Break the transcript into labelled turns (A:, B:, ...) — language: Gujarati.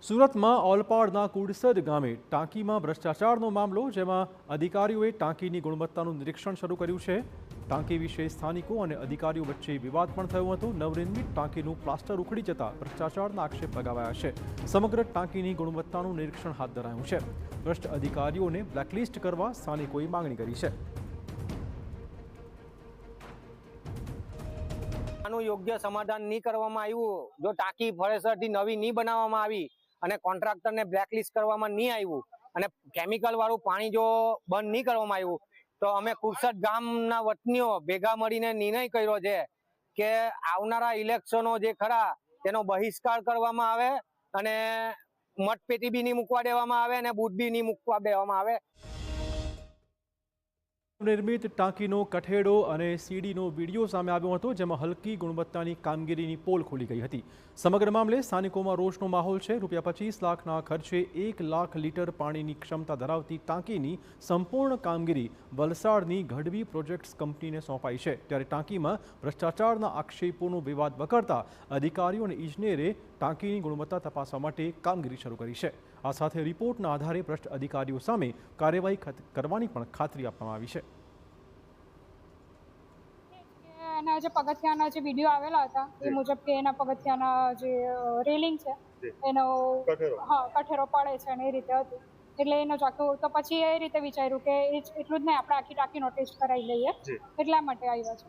A: સુરતમાં ઓલપાડના કુડસદ ગામે ટાંકીમાં ભ્રષ્ટાચારનો મામલો, જેમાં અધિકારીઓએ ટાંકીની ગુણવત્તાનું નિરીક્ષણ શરૂ કર્યું છે। ટાંકી વિશે સ્થાનિકો અને અધિકારીઓ વચ્ચે વિવાદ પણ થયો હતો। નવનિર્મિત ટાંકીનું પ્લાસ્ટર ઉખડી જતા ભ્રષ્ટાચારના આક્ષેપ લગાવાયા છે। સમગ્ર ટાંકીની ગુણવત્તાનું નિરીક્ષણ હાથ ધરાયું છે। ભ્રષ્ટ અધિકારીઓને બ્લેકલિસ્ટ કરવા સ્થાનિકોએ માંગણી કરી છે।
B: આનું યોગ્ય સમાધાન નહીં કરવામાં આવ્યું, જો ટાંકી ફળેસરથી નવી નહીં બનાવવામાં આવી અને કોન્ટ્રાક્ટરને બ્લેકલિસ્ટ કરવામાં નહીં આવ્યું અને કેમિકલ વાળું પાણી જો બંધ નહીં કરવામાં આવ્યું, તો અમે કુરસદ ગામના વતનીઓ ભેગા મળીને નિર્ણય કર્યો છે કે આવનારા ઇલેક્શનો જે ખરા તેનો બહિષ્કાર કરવામાં આવે અને મતપેટી બી નહીં મૂકવા દેવામાં આવે અને બૂથ બી નહીં મૂકવા દેવામાં આવે।
A: નિર્મિત ટાંકીનો કઠેડો અને સીડીનો વિડીયો સામે આવ્યો હતો, જેમાં હલકી ગુણવત્તાની કામગીરીની પોલ ખુલી ગઈ હતી। સમગ્ર મામલે સ્થાનિકોમાં રોષનો માહોલ છે। ₹25 લાખના ખર્ચે 1 લાખ લીટર પાણીની ક્ષમતા ધરાવતી ટાંકીની સંપૂર્ણ કામગીરી વલસાડની ગઢવી પ્રોજેક્ટ્સ કંપનીને સોંપાઈ છે। ત્યારે ટાંકીમાં ભ્રષ્ટાચારના આક્ષેપોનો વિવાદ વકરતા અધિકારીઓ અને ઇજનેરે ટાંકીની ગુણવત્તા તપાસવા માટે કામગીરી શરૂ કરી છે। આ સાથે રિપોર્ટના આધારે ભ્રષ્ટ અધિકારીઓ સામે કાર્યવાહી કરવાની પણ ખાતરી આપવામાં આવી છે।
C: એના જે પગથિયાના જે વિડીયો આવેલા હતા એ મુજબ કે એના પગથિયાના જે રેલિંગ છે એનો કઠેરો પડે છે અને એ રીતે હતું, એટલે એનો ચાકુ તો પછી એ રીતે વિચાર્યું કે એટલું જ નહીં, આપણે આખી ટાંકીનો ટેસ્ટ કરાવી લઈએ, એટલા માટે આવ્યા છે।